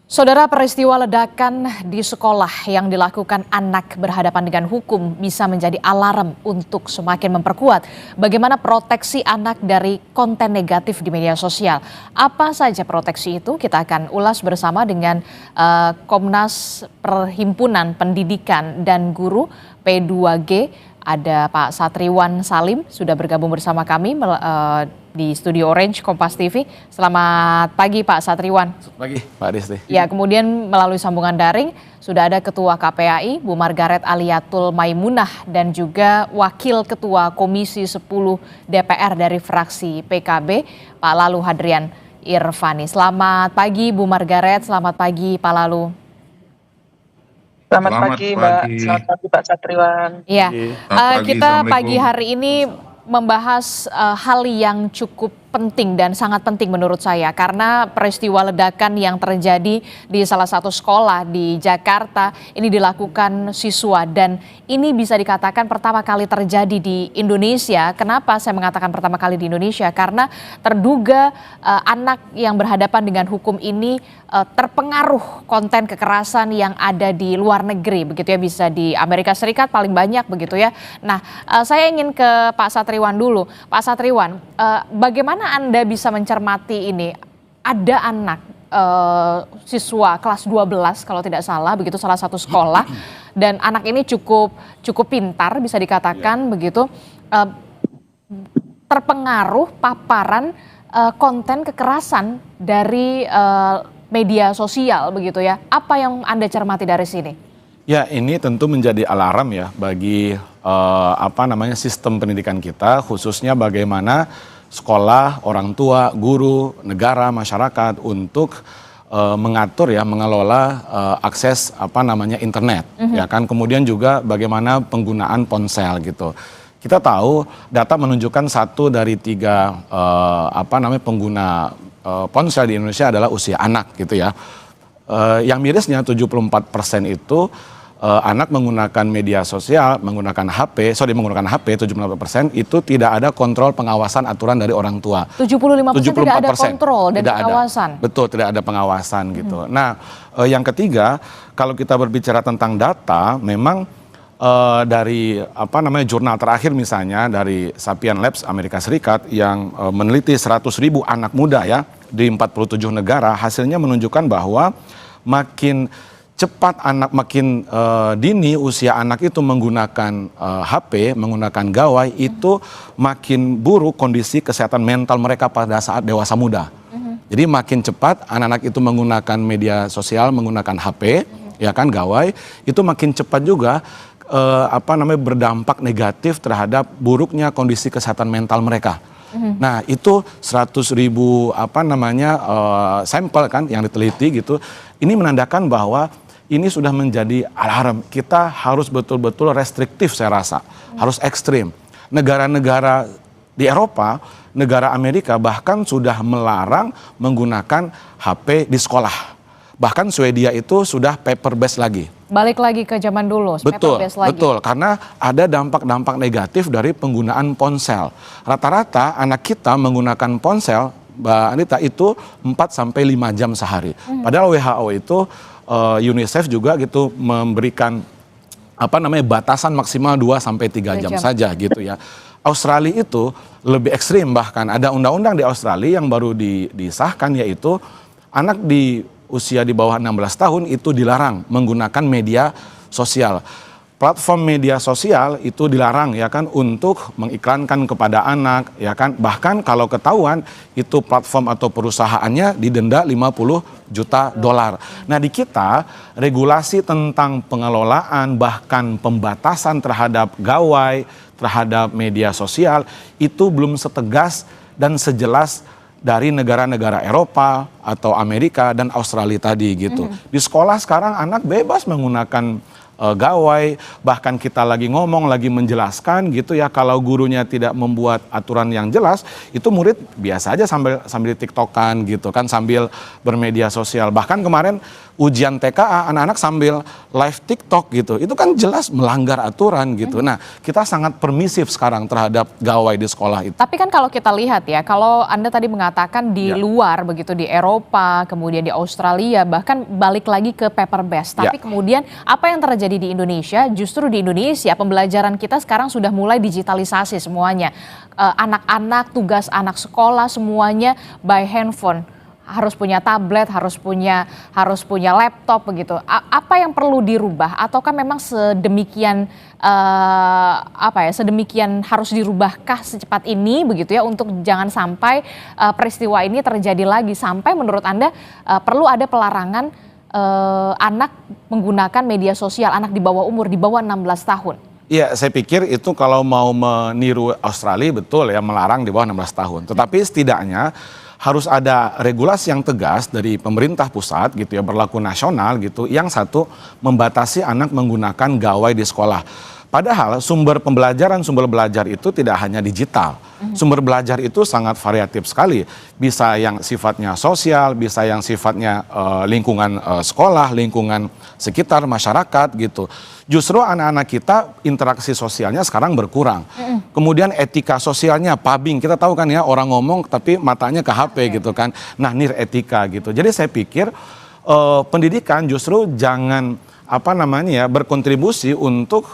Saudara, peristiwa ledakan di sekolah yang dilakukan anak berhadapan dengan hukum bisa menjadi alarm untuk semakin memperkuat bagaimana proteksi anak dari konten negatif di media sosial. Apa saja proteksi itu? Kita akan ulas bersama dengan Komnas Perhimpunan Pendidikan dan Guru P2G. Ada Pak Satriwan Salim sudah bergabung bersama kami di Studio Orange Kompas TV. Selamat pagi Pak Satriwan. Selamat pagi Pak Desti. Ya, kemudian melalui sambungan daring sudah ada Ketua KPAI Bu Margaret Aliatul Maimunah dan juga Wakil Ketua Komisi 10 DPR dari fraksi PKB Pak Lalu Hadrian Irvani. Selamat pagi Bu Margaret, selamat pagi Pak Lalu. Selamat pagi Mbak, selamat pagi Pak Satriwan. Iya, kita pagi hari ini membahas hal yang cukup penting dan sangat penting menurut saya karena peristiwa ledakan yang terjadi di salah satu sekolah di Jakarta ini dilakukan siswa dan ini bisa dikatakan pertama kali terjadi di Indonesia. Kenapa saya mengatakan pertama kali di Indonesia? Karena terduga anak yang berhadapan dengan hukum ini terpengaruh konten kekerasan yang ada di luar negeri, begitu ya, bisa di Amerika Serikat paling banyak begitu ya. Nah, saya ingin ke Pak Satriwan dulu. Pak Satriwan, bagaimana Anda bisa mencermati ini? Ada anak siswa kelas 12 kalau tidak salah, begitu, salah satu sekolah, dan anak ini cukup pintar bisa dikatakan begitu, terpengaruh paparan konten kekerasan dari media sosial begitu ya. Apa yang Anda cermati dari sini? Ya, ini tentu menjadi alarm ya bagi sistem pendidikan kita, khususnya bagaimana sekolah, orang tua, guru, negara, masyarakat untuk mengatur ya, mengelola akses internet, ya kan. Kemudian juga bagaimana penggunaan ponsel gitu. Kita tahu data menunjukkan 1 dari 3 pengguna ponsel di Indonesia adalah usia anak gitu ya. Yang mirisnya 74% itu anak menggunakan media sosial, menggunakan HP 74% itu tidak ada kontrol pengawasan aturan dari orang tua. 75% tidak ada kontrol dan pengawasan. Betul, tidak ada pengawasan gitu. Nah, yang ketiga, kalau kita berbicara tentang data, memang dari jurnal terakhir misalnya dari Sapien Labs Amerika Serikat yang meneliti 100.000 anak muda ya di 47 negara, hasilnya menunjukkan bahwa makin cepat makin dini usia anak itu menggunakan HP, menggunakan gawai, itu makin buruk kondisi kesehatan mental mereka pada saat dewasa muda. Jadi makin cepat anak-anak itu menggunakan media sosial, menggunakan HP, ya kan, gawai, itu makin cepat juga berdampak negatif terhadap buruknya kondisi kesehatan mental mereka. Nah, itu 100.000 sampel kan yang diteliti gitu. Ini menandakan bahwa ini sudah menjadi alarm. Kita harus betul-betul restriktif, saya rasa. Harus ekstrim. Negara-negara di Eropa, negara Amerika bahkan sudah melarang menggunakan HP di sekolah. Bahkan Swedia itu sudah paper based lagi. Balik lagi ke zaman dulu, betul, paper based lagi. Betul, karena ada dampak-dampak negatif dari penggunaan ponsel. Rata-rata anak kita menggunakan ponsel, Mbak Anita, itu 4-5 jam sehari. Padahal WHO itu UNICEF juga gitu memberikan batasan maksimal 2-3 jam saja gitu ya. Australia itu lebih ekstrim, bahkan ada undang-undang di Australia yang baru disahkan, yaitu anak di usia di bawah 16 tahun itu dilarang menggunakan media sosial. Platform media sosial itu dilarang ya kan untuk mengiklankan kepada anak ya kan, bahkan kalau ketahuan itu platform atau perusahaannya didenda 50 juta dolar. Nah, di kita regulasi tentang pengelolaan bahkan pembatasan terhadap gawai, terhadap media sosial itu belum setegas dan sejelas dari negara-negara Eropa atau Amerika dan Australia tadi gitu. Di sekolah sekarang anak bebas menggunakan gawai, bahkan kita lagi ngomong, lagi menjelaskan gitu ya, kalau gurunya tidak membuat aturan yang jelas, itu murid biasa aja sambil TikTokan gitu kan, sambil bermedia sosial. Bahkan kemarin ujian TKA anak-anak sambil live TikTok gitu, itu kan jelas melanggar aturan gitu. Nah, kita sangat permisif sekarang terhadap gawai di sekolah itu. Tapi kan kalau kita lihat ya, kalau Anda tadi mengatakan di luar begitu, di Eropa, kemudian di Australia, bahkan balik lagi ke paper based. Tapi kemudian apa yang terjadi di Indonesia, justru di Indonesia pembelajaran kita sekarang sudah mulai digitalisasi semuanya. Anak-anak, tugas anak sekolah semuanya by handphone. Harus punya tablet, harus punya laptop begitu. Apa yang perlu dirubah ataukah memang sedemikian sedemikian harus dirubahkah secepat ini begitu ya untuk jangan sampai peristiwa ini terjadi lagi, sampai menurut Anda perlu ada pelarangan anak menggunakan media sosial, anak di bawah umur, di bawah 16 tahun? Iya, saya pikir itu kalau mau meniru Australia betul ya, melarang di bawah 16 tahun. Tetapi setidaknya harus ada regulasi yang tegas dari pemerintah pusat gitu ya, berlaku nasional gitu. Yang satu, membatasi anak menggunakan gawai di sekolah. Padahal sumber belajar itu tidak hanya digital. Sumber belajar itu sangat variatif sekali. Bisa yang sifatnya sosial, bisa yang sifatnya lingkungan sekolah, lingkungan sekitar masyarakat gitu. Justru anak-anak kita interaksi sosialnya sekarang berkurang. Kemudian etika sosialnya, pubbing, kita tahu kan ya, orang ngomong tapi matanya ke HP gitu kan. Nah, etika gitu. Jadi saya pikir pendidikan justru jangan berkontribusi untuk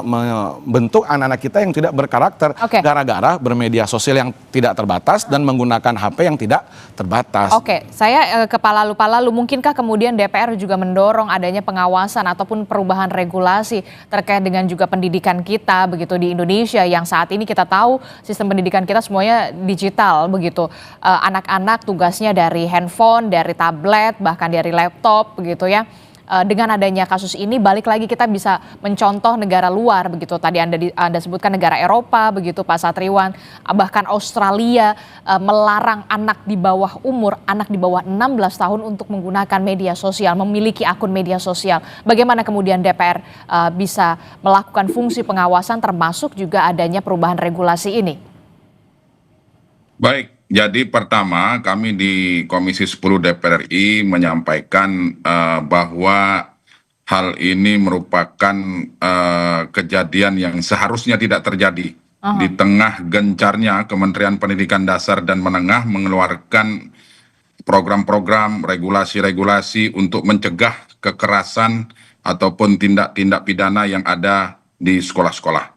membentuk anak-anak kita yang tidak berkarakter gara-gara bermedia sosial yang tidak terbatas dan menggunakan HP yang tidak terbatas. Oke, saya ke Pak Lalu, mungkinkah kemudian DPR juga mendorong adanya pengawasan ataupun perubahan regulasi terkait dengan juga pendidikan kita begitu di Indonesia yang saat ini kita tahu sistem pendidikan kita semuanya digital begitu. Anak-anak tugasnya dari handphone, dari tablet, bahkan dari laptop begitu ya. Dengan adanya kasus ini balik lagi kita bisa mencontoh negara luar begitu, tadi Anda sebutkan negara Eropa begitu Pak Satriwan, bahkan Australia melarang anak di bawah umur, anak di bawah 16 tahun untuk menggunakan media sosial, memiliki akun media sosial. Bagaimana kemudian DPR bisa melakukan fungsi pengawasan termasuk juga adanya perubahan regulasi ini? Baik, jadi pertama kami di Komisi 10 DPR RI menyampaikan bahwa hal ini merupakan kejadian yang seharusnya tidak terjadi. Di tengah gencarnya Kementerian Pendidikan Dasar dan Menengah mengeluarkan program-program, regulasi-regulasi untuk mencegah kekerasan ataupun tindak-tindak pidana yang ada di sekolah-sekolah.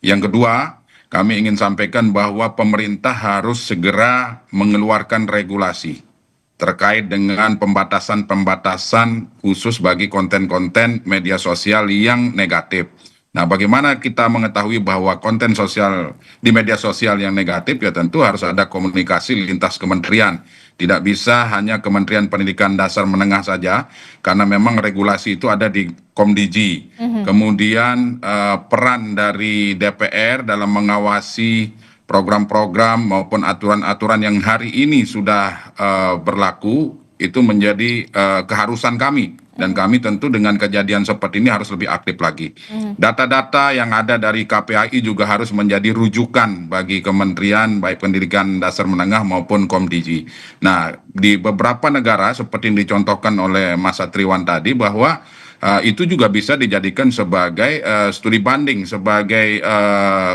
Yang kedua, kami ingin sampaikan bahwa pemerintah harus segera mengeluarkan regulasi terkait dengan pembatasan-pembatasan khusus bagi konten-konten media sosial yang negatif. Nah, bagaimana kita mengetahui bahwa konten sosial di media sosial yang negatif? Ya tentu harus ada komunikasi lintas kementerian. Tidak bisa hanya Kementerian Pendidikan Dasar Menengah saja, karena memang regulasi itu ada di Komdigi. Kemudian peran dari DPR dalam mengawasi program-program maupun aturan-aturan yang hari ini sudah berlaku, itu menjadi keharusan kami. Dan kami tentu dengan kejadian seperti ini harus lebih aktif lagi. Data-data yang ada dari KPAI juga harus menjadi rujukan bagi kementerian baik pendidikan dasar menengah maupun Komdigi. Nah, di beberapa negara seperti yang dicontohkan oleh Mas Satriwan tadi, bahwa itu juga bisa dijadikan sebagai studi banding, sebagai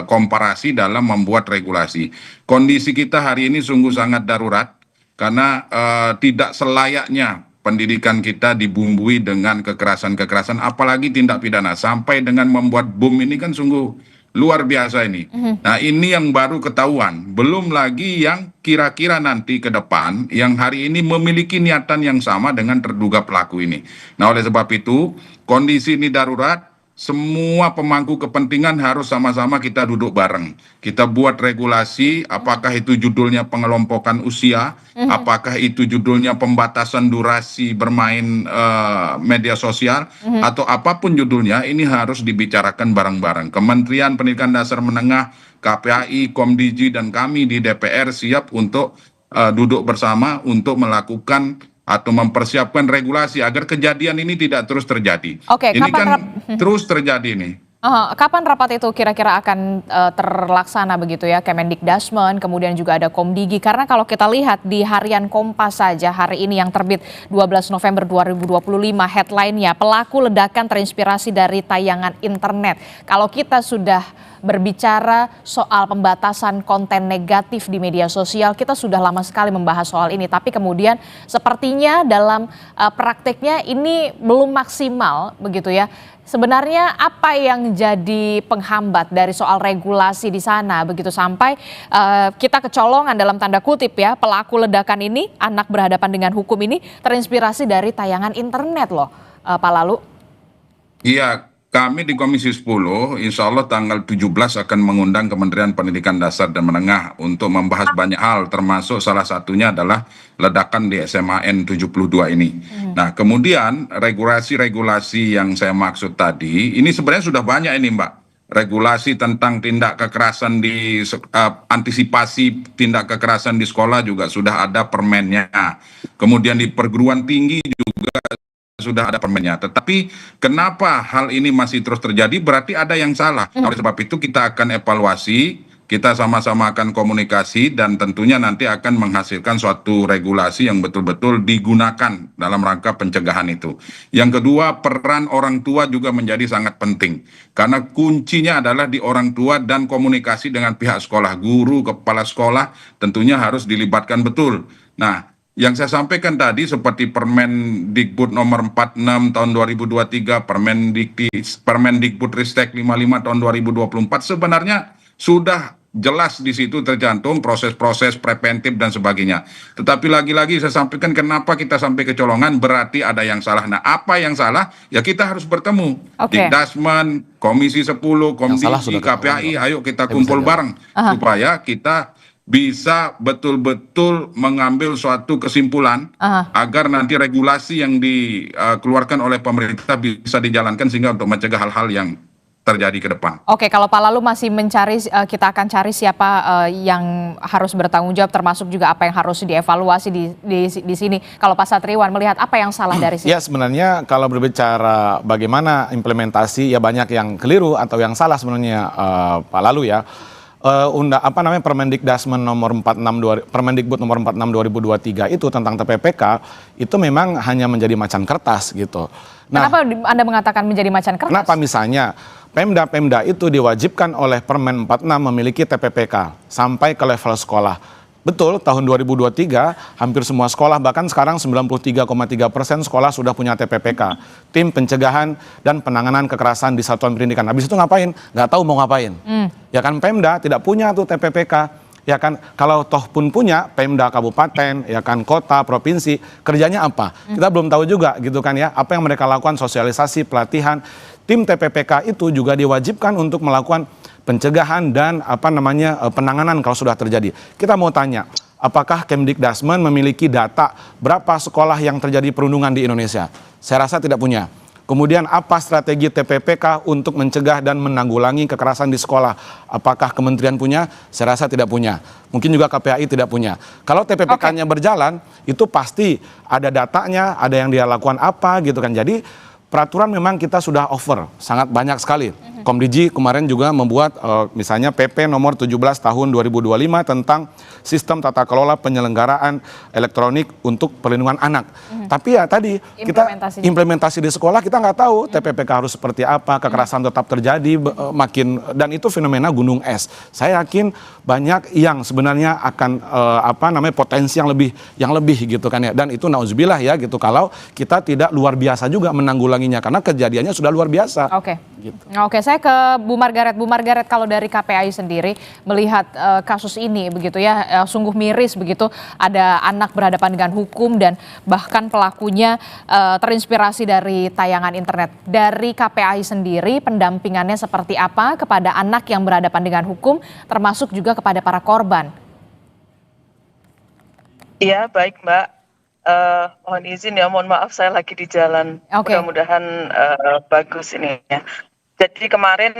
komparasi dalam membuat regulasi. Kondisi kita hari ini sungguh sangat darurat karena tidak selayaknya pendidikan kita dibumbui dengan kekerasan-kekerasan, apalagi tindak pidana. Sampai dengan membuat bom ini kan sungguh luar biasa ini. Nah, ini yang baru ketahuan. Belum lagi yang kira-kira nanti ke depan, yang hari ini memiliki niatan yang sama dengan terduga pelaku ini. Nah, oleh sebab itu, kondisi ini darurat. Semua pemangku kepentingan harus sama-sama kita duduk bareng. Kita buat regulasi, apakah itu judulnya pengelompokan usia, apakah itu judulnya pembatasan durasi bermain media sosial, atau apapun judulnya, ini harus dibicarakan bareng-bareng. Kementerian Pendidikan Dasar Menengah, KPAI, Komdigi, dan kami di DPR siap untuk duduk bersama untuk melakukan atau mempersiapkan regulasi agar kejadian ini tidak terus terjadi. Oke, Ini kapan kan terus terjadi nih. kapan rapat itu kira-kira akan terlaksana begitu ya, Kemendikbudristek, kemudian juga ada Komdigi, karena kalau kita lihat di harian Kompas saja hari ini yang terbit 12 November 2025, headline-nya pelaku ledakan terinspirasi dari tayangan internet. Kalau kita sudah berbicara soal pembatasan konten negatif di media sosial, kita sudah lama sekali membahas soal ini, tapi kemudian sepertinya dalam prakteknya ini belum maksimal begitu ya. Sebenarnya apa yang jadi penghambat dari soal regulasi di sana begitu sampai kita kecolongan dalam tanda kutip ya, pelaku ledakan ini, anak berhadapan dengan hukum ini terinspirasi dari tayangan internet loh, Pak Lalu. Iya, kami di Komisi 10, insya Allah tanggal 17 akan mengundang Kementerian Pendidikan Dasar dan Menengah untuk membahas banyak hal, termasuk salah satunya adalah ledakan di SMAN 72 ini. Nah, kemudian regulasi-regulasi yang saya maksud tadi, ini sebenarnya sudah banyak ini Mbak. Regulasi tentang tindak kekerasan antisipasi tindak kekerasan di sekolah juga sudah ada permennya. Kemudian di perguruan tinggi juga sudah ada permennya. Tetapi kenapa hal ini masih terus terjadi? Berarti ada yang salah. Oleh sebab itu kita akan evaluasi, kita sama-sama akan komunikasi, dan tentunya nanti akan menghasilkan suatu regulasi yang betul-betul digunakan dalam rangka pencegahan itu. Yang kedua, peran orang tua juga menjadi sangat penting. Karena kuncinya adalah di orang tua dan komunikasi dengan pihak sekolah. Guru, kepala sekolah tentunya harus dilibatkan betul. Nah, yang saya sampaikan tadi seperti Permendikbud nomor 46 tahun 2023, Permendikbudristek 55 tahun 2024 sebenarnya sudah jelas di situ tercantum proses-proses preventif dan sebagainya. Tetapi lagi-lagi saya sampaikan kenapa kita sampai kecolongan, berarti ada yang salah. Nah, apa yang salah? Ya kita harus bertemu. Dikdasmen, Komisi 10, Komdigi, KPAI, ayo kita kumpul bareng supaya kita bisa betul-betul mengambil suatu kesimpulan agar nanti regulasi yang dikeluarkan oleh pemerintah bisa dijalankan sehingga untuk mencegah hal-hal yang terjadi ke depan. Oke, kalau Pak Lalu masih mencari, kita akan cari siapa yang harus bertanggung jawab, termasuk juga apa yang harus dievaluasi di sini. Kalau Pak Satriwan melihat apa yang salah dari sini? Ya, sebenarnya kalau berbicara bagaimana implementasi, ya banyak yang keliru atau yang salah sebenarnya, Pak Lalu ya. Permendikbud nomor 46 2023 itu tentang TPPK itu memang hanya menjadi macan kertas gitu. Nah, kenapa Anda mengatakan menjadi macan kertas? Kenapa misalnya Pemda itu diwajibkan oleh Permen 46 memiliki TPPK sampai ke level sekolah. Betul, tahun 2023 hampir semua sekolah, bahkan sekarang 93,3% sekolah sudah punya TPPK, tim pencegahan dan penanganan kekerasan di satuan pendidikan. Habis itu ngapain? Nggak tahu mau ngapain. Ya kan, Pemda tidak punya tuh TPPK. Ya kan, kalau toh pun punya, Pemda kabupaten, ya kan, kota, provinsi, kerjanya apa? Kita belum tahu juga gitu kan ya, apa yang mereka lakukan, sosialisasi, pelatihan. Tim TPPK itu juga diwajibkan untuk melakukan pencegahan dan penanganan kalau sudah terjadi. Kita mau tanya, apakah Kemdikbudristek memiliki data berapa sekolah yang terjadi perundungan di Indonesia? Saya rasa tidak punya. Kemudian apa strategi TPPK untuk mencegah dan menanggulangi kekerasan di sekolah? Apakah kementerian punya? Saya rasa tidak punya. Mungkin juga KPAI tidak punya. Kalau TPPK-nya berjalan, itu pasti ada datanya, ada yang dia lakukan apa gitu kan. Jadi peraturan memang kita sudah over, sangat banyak sekali. Komdigi kemarin juga membuat misalnya PP nomor 17 tahun 2025 tentang sistem tata kelola penyelenggaraan elektronik untuk perlindungan anak. Tapi ya tadi kita implementasi di sekolah kita nggak tahu TPPK harus seperti apa, kekerasan tetap terjadi dan itu fenomena gunung es. Saya yakin banyak yang sebenarnya akan potensi yang lebih gitu kan ya. Dan itu nauzubillah ya gitu kalau kita tidak luar biasa juga menanggulanginya karena kejadiannya sudah luar biasa. Oke, saya ke Bu Margaret. Bu Margaret, kalau dari KPAI sendiri melihat kasus ini begitu ya, sungguh miris begitu, ada anak berhadapan dengan hukum dan bahkan pelakunya terinspirasi dari tayangan internet. Dari KPAI sendiri pendampingannya seperti apa kepada anak yang berhadapan dengan hukum, termasuk juga kepada para korban? Iya, baik Mbak. Mohon izin ya, mohon maaf saya lagi di jalan. Mudah-mudahan bagus ini ya. Jadi kemarin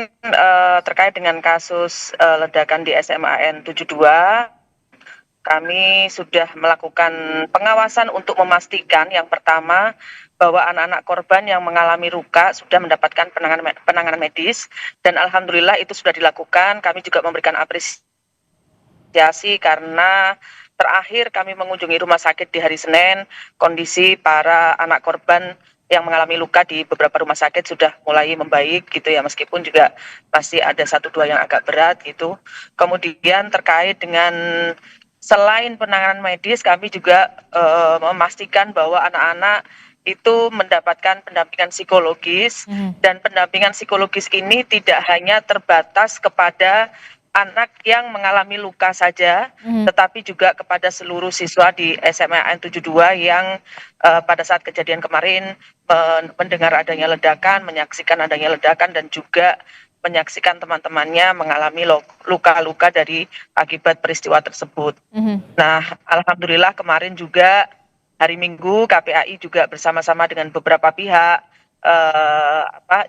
terkait dengan kasus ledakan di SMAN 72, kami sudah melakukan pengawasan untuk memastikan yang pertama bahwa anak-anak korban yang mengalami luka sudah mendapatkan penanganan medis dan alhamdulillah itu sudah dilakukan. Kami juga memberikan apresiasi karena terakhir kami mengunjungi rumah sakit di hari Senin, kondisi para anak korban yang mengalami luka di beberapa rumah sakit sudah mulai membaik gitu ya, meskipun juga masih ada 1-2 yang agak berat gitu. Kemudian terkait dengan selain penanganan medis, kami juga memastikan bahwa anak-anak itu mendapatkan pendampingan psikologis dan pendampingan psikologis ini tidak hanya terbatas kepada anak yang mengalami luka saja, tetapi juga kepada seluruh siswa di SMA N72 yang pada saat kejadian kemarin mendengar adanya ledakan, menyaksikan adanya ledakan dan juga menyaksikan teman-temannya mengalami luka-luka dari akibat peristiwa tersebut. Nah, alhamdulillah kemarin juga hari Minggu KPAI juga bersama-sama dengan beberapa pihak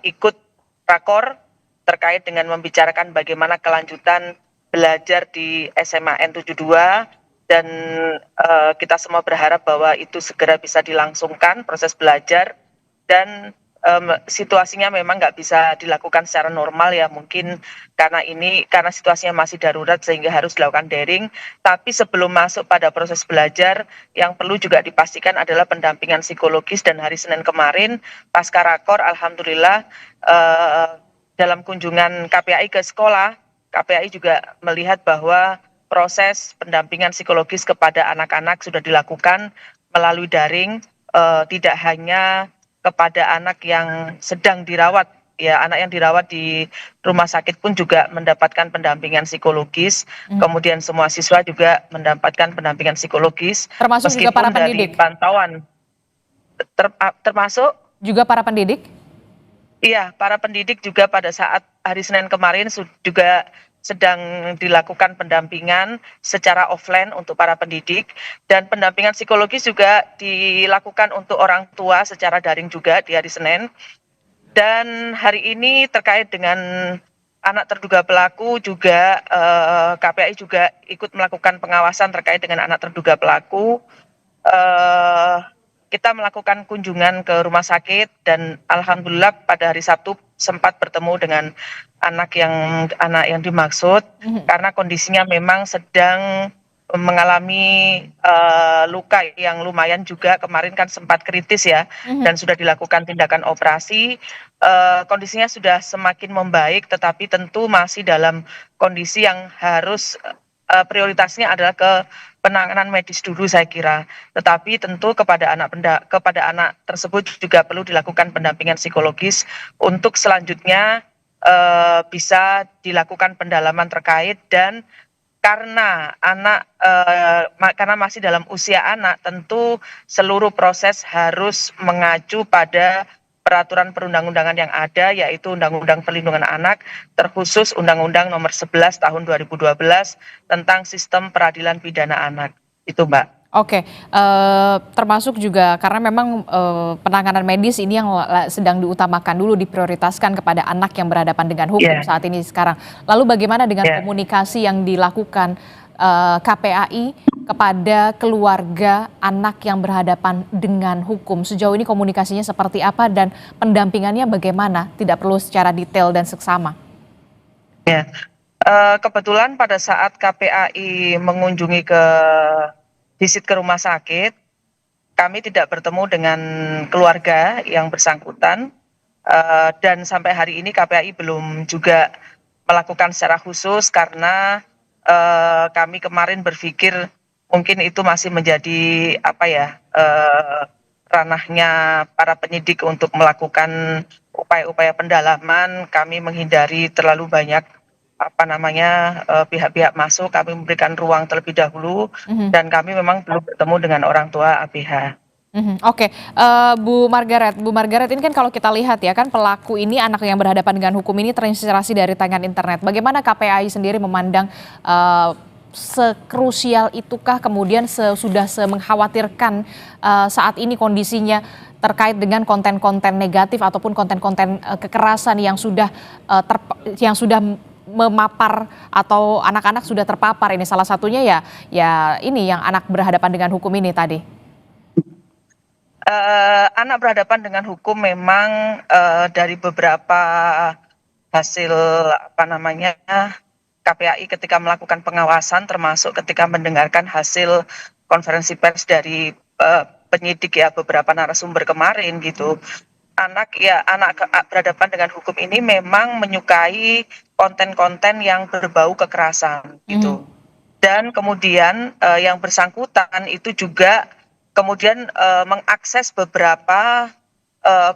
ikut rakor terkait dengan membicarakan bagaimana kelanjutan belajar di SMA N72 dan kita semua berharap bahwa itu segera bisa dilangsungkan proses belajar dan situasinya memang nggak bisa dilakukan secara normal ya, mungkin karena situasinya masih darurat sehingga harus dilakukan daring. Tapi sebelum masuk pada proses belajar, yang perlu juga dipastikan adalah pendampingan psikologis dan hari Senin kemarin pasca rakor alhamdulillah dalam kunjungan KPAI ke sekolah, KPAI juga melihat bahwa proses pendampingan psikologis kepada anak-anak sudah dilakukan melalui daring, tidak hanya kepada anak yang sedang dirawat, ya anak yang dirawat di rumah sakit pun juga mendapatkan pendampingan psikologis, kemudian semua siswa juga mendapatkan pendampingan psikologis, termasuk juga para pendidik. Dari pantauan, termasuk juga para pendidik. Iya, para pendidik juga pada saat hari Senin kemarin juga sedang dilakukan pendampingan secara offline untuk para pendidik dan pendampingan psikologis juga dilakukan untuk orang tua secara daring juga di hari Senin. Dan hari ini terkait dengan anak terduga pelaku juga KPAI juga ikut melakukan pengawasan terkait dengan anak terduga pelaku. Kita melakukan kunjungan ke rumah sakit dan alhamdulillah pada hari Sabtu sempat bertemu dengan anak yang dimaksud karena kondisinya memang sedang mengalami luka yang lumayan juga, kemarin kan sempat kritis ya dan sudah dilakukan tindakan operasi. Kondisinya sudah semakin membaik tetapi tentu masih dalam kondisi yang harus prioritasnya adalah ke penanganan medis dulu saya kira. Tetapi tentu kepada anak tersebut juga perlu dilakukan pendampingan psikologis untuk selanjutnya bisa dilakukan pendalaman terkait dan karena karena masih dalam usia anak tentu seluruh proses harus mengacu pada peraturan perundang-undangan yang ada, yaitu Undang-Undang Perlindungan Anak, terkhusus Undang-Undang Nomor 11 Tahun 2012 tentang Sistem Peradilan Pidana Anak. Itu, Mbak. Oke, termasuk juga karena memang penanganan medis ini yang sedang diutamakan dulu, diprioritaskan kepada anak yang berhadapan dengan hukum saat ini sekarang. Lalu bagaimana dengan komunikasi yang dilakukan KPAI kepada keluarga anak yang berhadapan dengan hukum? Sejauh ini komunikasinya seperti apa dan pendampingannya bagaimana? Tidak perlu secara detail dan seksama. Ya, kebetulan pada saat KPAI mengunjungi visit ke rumah sakit, kami tidak bertemu dengan keluarga yang bersangkutan dan sampai hari ini KPAI belum juga melakukan secara khusus karena kami kemarin berpikir mungkin itu masih menjadi ranahnya para penyidik untuk melakukan upaya-upaya pendalaman. Kami menghindari terlalu banyak pihak-pihak masuk, kami memberikan ruang terlebih dahulu dan kami memang belum bertemu dengan orang tua ABH. Oke, Bu Margaret ini kan kalau kita lihat ya kan pelaku ini anak yang berhadapan dengan hukum ini terinspirasi dari tayangan internet. Bagaimana KPAI sendiri memandang sekrusial itukah kemudian sudah mengkhawatirkan saat ini kondisinya terkait dengan konten-konten negatif ataupun konten-konten kekerasan yang sudah memapar atau anak-anak sudah terpapar ini, salah satunya ya ini yang anak berhadapan dengan hukum ini tadi? Anak berhadapan dengan hukum memang dari beberapa hasil apa namanya KPAI ketika melakukan pengawasan, termasuk ketika mendengarkan hasil konferensi pers dari penyidik ya, beberapa narasumber kemarin gitu. Anak berhadapan dengan hukum ini memang menyukai konten-konten yang berbau kekerasan gitu. Dan kemudian yang bersangkutan itu juga kemudian mengakses beberapa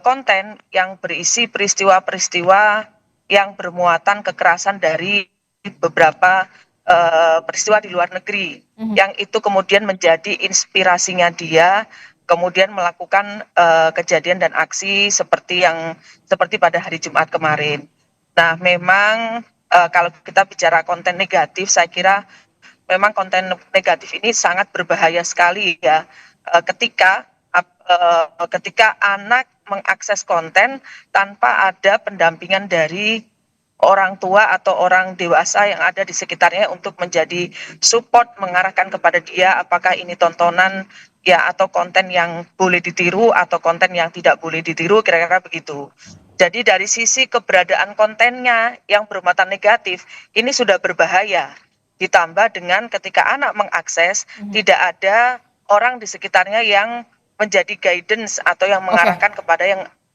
konten yang berisi peristiwa-peristiwa yang bermuatan kekerasan dari beberapa peristiwa di luar negeri, yang itu kemudian menjadi inspirasinya dia kemudian melakukan kejadian dan aksi seperti pada hari Jumat kemarin. Nah, memang kalau kita bicara konten negatif, saya kira memang konten negatif ini sangat berbahaya sekali ya, ketika anak mengakses konten tanpa ada pendampingan dari orang tua atau orang dewasa yang ada di sekitarnya untuk menjadi support, mengarahkan kepada dia apakah ini tontonan ya atau konten yang boleh ditiru atau konten yang tidak boleh ditiru, kira-kira begitu. Jadi dari sisi keberadaan kontennya yang bermuatan negatif ini sudah berbahaya. Ditambah dengan ketika anak mengakses tidak ada orang di sekitarnya yang menjadi guidance atau yang mengarahkan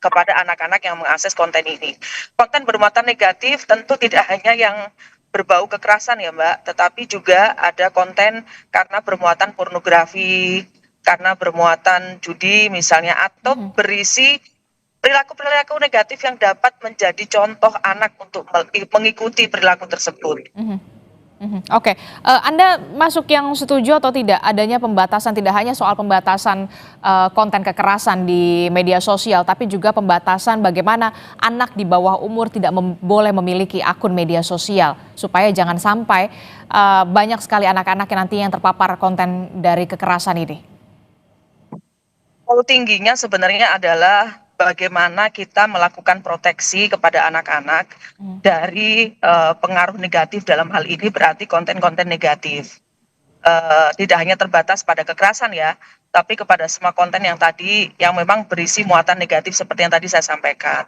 kepada anak-anak yang mengakses konten ini. Konten bermuatan negatif tentu tidak hanya yang berbau kekerasan ya Mbak, tetapi juga ada konten karena bermuatan pornografi, karena bermuatan judi misalnya, atau berisi perilaku-perilaku negatif yang dapat menjadi contoh anak untuk mengikuti perilaku tersebut. Oke, Anda masuk yang setuju atau tidak adanya pembatasan, tidak hanya soal pembatasan konten kekerasan di media sosial, tapi juga pembatasan bagaimana anak di bawah umur tidak boleh memiliki akun media sosial, supaya jangan sampai banyak sekali anak-anak yang nantinya yang terpapar konten dari kekerasan ini? Tingginya sebenarnya adalah bagaimana kita melakukan proteksi kepada anak-anak dari pengaruh negatif, dalam hal ini berarti konten-konten negatif. Tidak hanya terbatas pada kekerasan ya, tapi kepada semua konten yang tadi yang memang berisi muatan negatif seperti yang tadi saya sampaikan.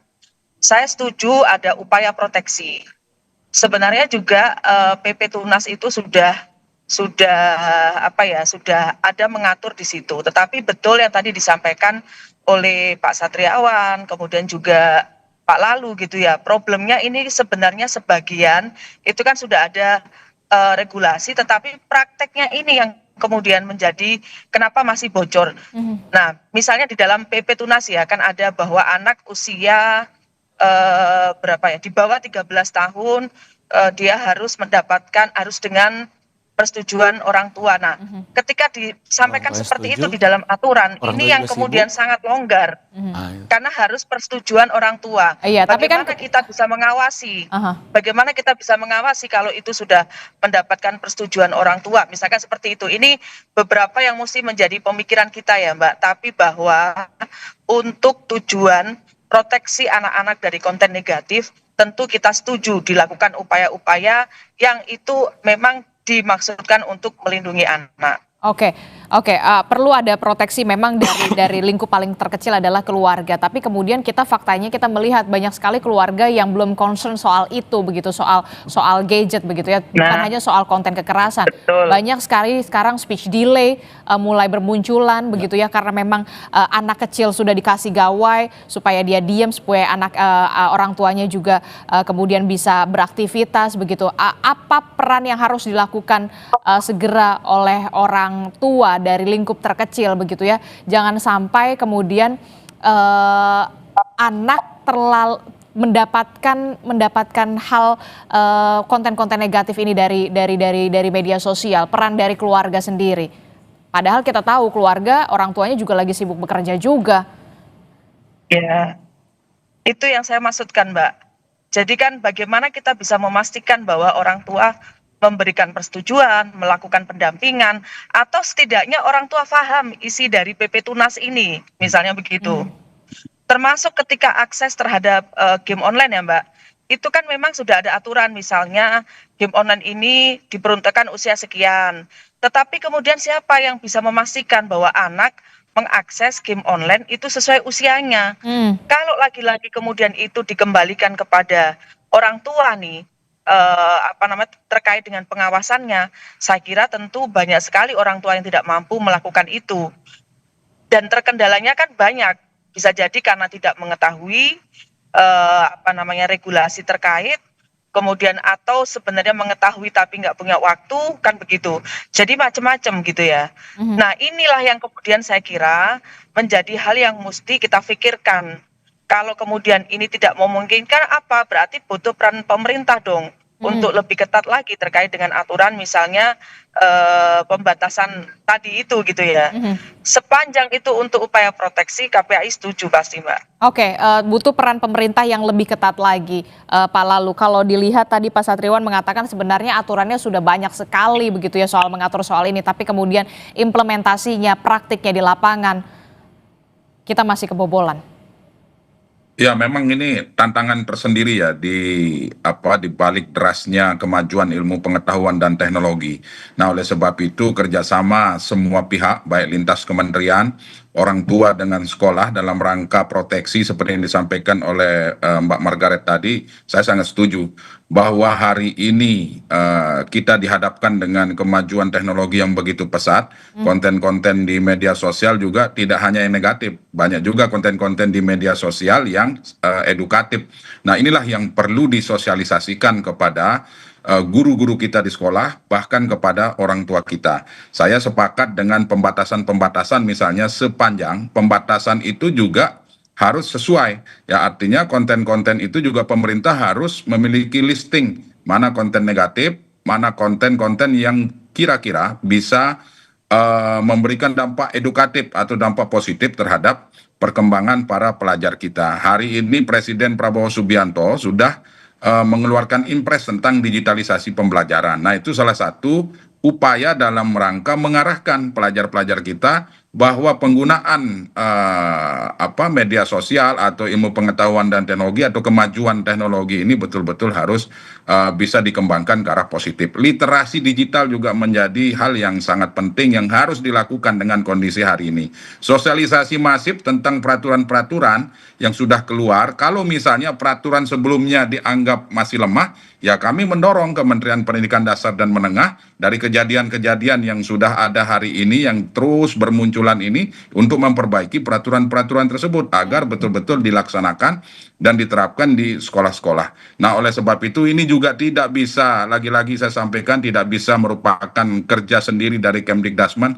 Saya setuju ada upaya proteksi. Sebenarnya juga PP Tunas itu sudah ada mengatur di situ. Tetapi betul yang tadi disampaikan oleh Pak Satriawan, kemudian juga Pak Lalu gitu ya. Problemnya ini sebenarnya sebagian itu kan sudah ada regulasi, tetapi prakteknya ini yang kemudian menjadi kenapa masih bocor. Nah, misalnya di dalam PP Tunas ya kan ada bahwa anak usia di bawah 13 tahun dia harus dengan persetujuan orang tua. Nah, ketika disampaikan seperti itu di dalam aturan, ini yang kemudian sangat longgar, karena harus persetujuan orang tua. Iya, tapi kan kita bisa mengawasi? Bagaimana kita bisa mengawasi kalau itu sudah mendapatkan persetujuan orang tua? Misalkan seperti itu. Ini beberapa yang mesti menjadi pemikiran kita ya, Mbak. Tapi bahwa untuk tujuan proteksi anak-anak dari konten negatif, tentu kita setuju dilakukan upaya-upaya yang itu memang dimaksudkan untuk melindungi anak. Oke, perlu ada proteksi memang dari lingkup paling terkecil adalah keluarga. Tapi kemudian faktanya kita melihat banyak sekali keluarga yang belum concern soal itu, begitu soal gadget begitu ya, bukan hanya soal konten kekerasan. Betul. Banyak sekali sekarang speech delay mulai bermunculan begitu ya, karena memang anak kecil sudah dikasih gawai supaya dia diam, supaya orang tuanya juga kemudian bisa beraktivitas begitu. Apa peran yang harus dilakukan segera oleh orang tua dari lingkup terkecil begitu ya, jangan sampai kemudian anak terlalu mendapatkan hal konten-konten negatif ini dari media sosial. Peran dari keluarga sendiri, padahal kita tahu keluarga orang tuanya juga lagi sibuk bekerja juga. Ya, itu yang saya maksudkan Mbak. Jadi kan bagaimana kita bisa memastikan bahwa orang tua memberikan persetujuan, melakukan pendampingan, atau setidaknya orang tua paham isi dari PP Tunas ini, misalnya begitu. Termasuk ketika akses terhadap game online ya Mbak. itu kan memang sudah ada aturan, misalnya game online ini diperuntukkan usia sekian. Tetapi kemudian siapa yang bisa memastikan bahwa anak mengakses game online itu sesuai usianya? Hmm. Kalau lagi-lagi kemudian itu dikembalikan kepada orang tua nih, terkait dengan pengawasannya, saya kira tentu banyak sekali orang tua yang tidak mampu melakukan itu. Dan terkendalanya kan banyak, bisa jadi karena tidak mengetahui regulasi terkait, kemudian atau sebenarnya mengetahui tapi nggak punya waktu, kan begitu. Jadi macam-macam gitu ya. Nah, inilah yang kemudian saya kira menjadi hal yang mesti kita pikirkan. Kalau kemudian ini tidak memungkinkan, apa berarti butuh peran pemerintah dong untuk lebih ketat lagi terkait dengan aturan, misalnya pembatasan tadi itu gitu ya. Sepanjang itu untuk upaya proteksi, KPAI setuju pasti, Mbak. Oke, butuh peran pemerintah yang lebih ketat lagi, Pak Lalu. Kalau dilihat tadi Pak Satriwan mengatakan sebenarnya aturannya sudah banyak sekali begitu ya soal mengatur soal ini, tapi kemudian implementasinya, praktiknya di lapangan, kita masih kebobolan. Ya, memang ini tantangan tersendiri ya di balik derasnya kemajuan ilmu pengetahuan dan teknologi. Nah, oleh sebab itu kerjasama semua pihak, baik lintas kementerian, orang tua dengan sekolah dalam rangka proteksi seperti yang disampaikan oleh Mbak Margaret tadi, saya sangat setuju bahwa hari ini kita dihadapkan dengan kemajuan teknologi yang begitu pesat. Konten-konten di media sosial juga tidak hanya yang negatif, banyak juga konten-konten di media sosial yang edukatif. Nah, inilah yang perlu disosialisasikan kepada guru-guru kita di sekolah, bahkan kepada orang tua kita. Saya sepakat dengan pembatasan-pembatasan, misalnya sepanjang pembatasan itu juga harus sesuai. Ya, artinya konten-konten itu juga pemerintah harus memiliki listing mana konten negatif, mana konten-konten yang kira-kira bisa memberikan dampak edukatif atau dampak positif terhadap perkembangan para pelajar kita. Hari ini Presiden Prabowo Subianto sudah mengeluarkan impres tentang digitalisasi pembelajaran. Nah, itu salah satu upaya dalam rangka mengarahkan pelajar-pelajar kita bahwa penggunaan media sosial atau ilmu pengetahuan dan teknologi atau kemajuan teknologi ini betul-betul harus bisa dikembangkan ke arah positif. Literasi digital juga menjadi hal yang sangat penting yang harus dilakukan dengan kondisi hari ini. Sosialisasi masif tentang peraturan-peraturan yang sudah keluar, kalau misalnya peraturan sebelumnya dianggap masih lemah, ya kami mendorong Kementerian Pendidikan Dasar dan Menengah dari kejadian-kejadian yang sudah ada hari ini yang terus bermunculan ini untuk memperbaiki peraturan-peraturan tersebut agar betul-betul dilaksanakan dan diterapkan di sekolah-sekolah. Nah, oleh sebab itu ini juga tidak bisa, lagi-lagi saya sampaikan, tidak bisa merupakan kerja sendiri dari Kemdikbudristek.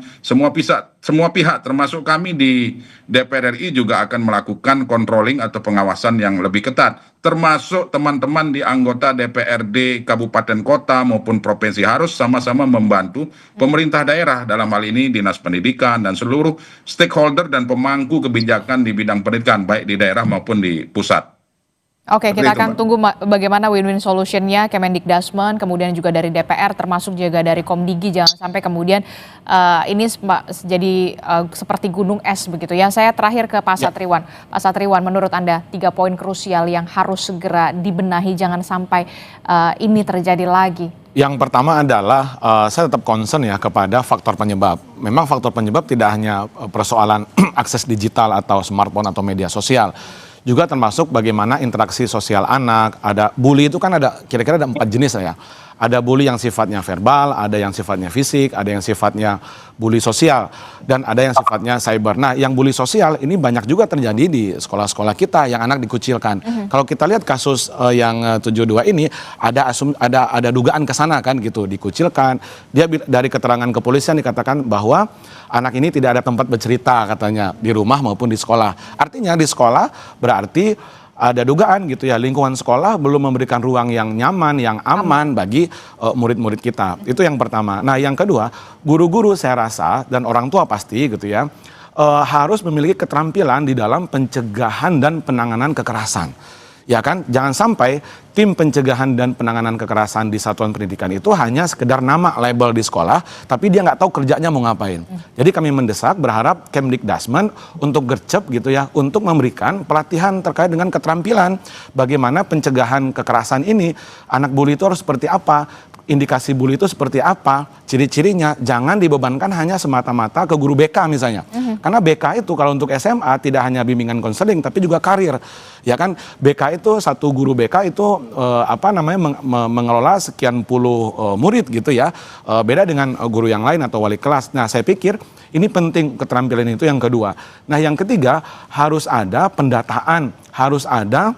Semua pihak termasuk kami di DPR RI juga akan melakukan controlling atau pengawasan yang lebih ketat, termasuk teman-teman di anggota DPRD kabupaten kota maupun provinsi harus sama-sama membantu pemerintah daerah, dalam hal ini Dinas Pendidikan dan seluruh stakeholder dan pemangku kebijakan di bidang pendidikan baik di daerah maupun di pusat. Oke, kita akan tunggu bagaimana win-win solution-nya Kemendikbudristek, kemudian juga dari DPR, termasuk juga dari Komdigi, jangan sampai kemudian ini jadi seperti gunung es begitu ya. Saya terakhir ke Pak Satriwan. Pak Satriwan, menurut Anda 3 poin krusial yang harus segera dibenahi, jangan sampai ini terjadi lagi. Yang pertama adalah saya tetap concern ya kepada faktor penyebab. Memang faktor penyebab tidak hanya persoalan akses digital atau smartphone atau media sosial, juga termasuk bagaimana interaksi sosial anak. Ada bully itu kan ada kira-kira ada 4 jenis ya. Ada bully yang sifatnya verbal, ada yang sifatnya fisik, ada yang sifatnya bully sosial, dan ada yang sifatnya cyber. Nah, yang bully sosial ini banyak juga terjadi di sekolah-sekolah kita yang anak dikucilkan. Kalau kita lihat kasus yang 72 ini ada dugaan ke sana kan gitu, dikucilkan. Dia dari keterangan kepolisian dikatakan bahwa anak ini tidak ada tempat bercerita katanya di rumah maupun di sekolah. Artinya di sekolah berarti ada dugaan gitu ya, lingkungan sekolah belum memberikan ruang yang nyaman, yang aman bagi murid-murid kita. Itu yang pertama. Nah, yang kedua, guru-guru saya rasa dan orang tua pasti gitu ya, harus memiliki keterampilan di dalam pencegahan dan penanganan kekerasan. Ya kan, jangan sampai tim pencegahan dan penanganan kekerasan di satuan pendidikan itu hanya sekedar nama label di sekolah, tapi dia nggak tahu kerjanya mau ngapain. Jadi kami mendesak, berharap Kemdikdasmen untuk gercep gitu ya, untuk memberikan pelatihan terkait dengan keterampilan bagaimana pencegahan kekerasan ini, anak bully itu harus seperti apa, indikasi bully itu seperti apa, ciri-cirinya, jangan dibebankan hanya semata-mata ke guru BK misalnya. Karena BK itu kalau untuk SMA tidak hanya bimbingan konseling tapi juga karir. Ya kan, BK itu satu guru BK itu mengelola sekian puluh murid gitu ya. Beda dengan guru yang lain atau wali kelas. Nah, saya pikir ini penting keterampilan itu yang kedua. Nah, yang ketiga harus ada pendataan, harus ada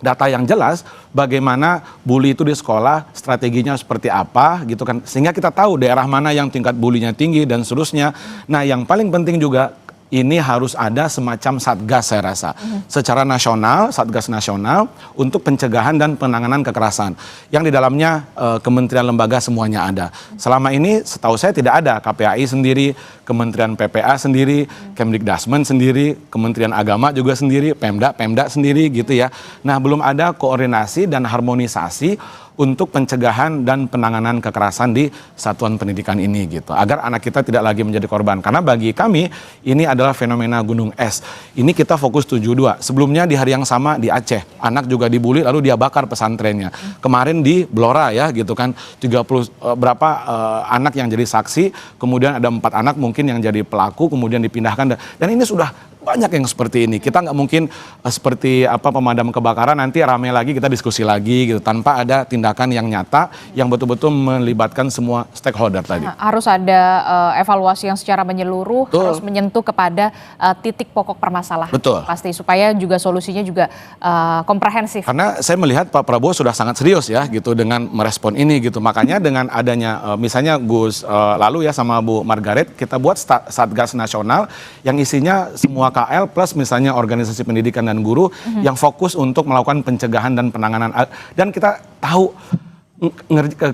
data yang jelas bagaimana bully itu di sekolah, strateginya seperti apa gitu kan, sehingga kita tahu daerah mana yang tingkat bullynya tinggi dan seterusnya. Nah, yang paling penting juga ini harus ada semacam satgas saya rasa secara nasional, satgas nasional untuk pencegahan dan penanganan kekerasan yang di dalamnya kementerian lembaga semuanya ada. Selama ini setahu saya tidak ada, KPAI sendiri, Kementerian PPA sendiri, Kemdikdasmen sendiri, Kementerian Agama juga sendiri, Pemda sendiri gitu ya. Nah, belum ada koordinasi dan harmonisasi untuk pencegahan dan penanganan kekerasan di satuan pendidikan ini gitu, agar anak kita tidak lagi menjadi korban. Karena bagi kami ini adalah fenomena gunung es. Ini kita fokus 72. Sebelumnya di hari yang sama di Aceh, anak juga dibully lalu dia bakar pesantrennya. Kemarin di Blora ya gitu kan, 30 anak yang jadi saksi, kemudian ada 4 anak mungkin yang jadi pelaku, kemudian dipindahkan. Dan ini sudah banyak yang seperti ini. Kita nggak mungkin seperti pemadam kebakaran nanti rame lagi kita diskusi lagi gitu tanpa ada tindakan yang nyata yang betul-betul melibatkan semua stakeholder tadi. Harus ada evaluasi yang secara menyeluruh, harus menyentuh kepada titik pokok permasalahan. Betul. Pasti supaya juga solusinya juga komprehensif. Karena saya melihat Pak Prabowo sudah sangat serius ya gitu dengan merespon ini gitu. Makanya dengan adanya misalnya Gus lalu ya sama Bu Margaret kita buat Satgas Nasional yang isinya semua KL plus misalnya organisasi pendidikan dan guru yang fokus untuk melakukan pencegahan dan penanganan, dan kita tahu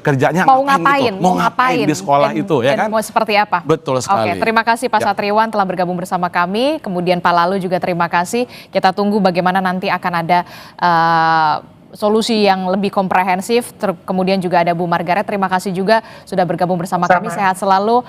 kerjanya mau ngapain, gitu. mau ngapain di sekolah itu ya kan, mau seperti apa. Betul sekali. Oke, terima kasih Pak Satriwan telah bergabung bersama kami, kemudian Pak Lalu juga terima kasih. Kita tunggu bagaimana nanti akan ada solusi yang lebih komprehensif. Kemudian juga ada Bu Margaret, terima kasih juga sudah bergabung bersama kami. Sehat selalu.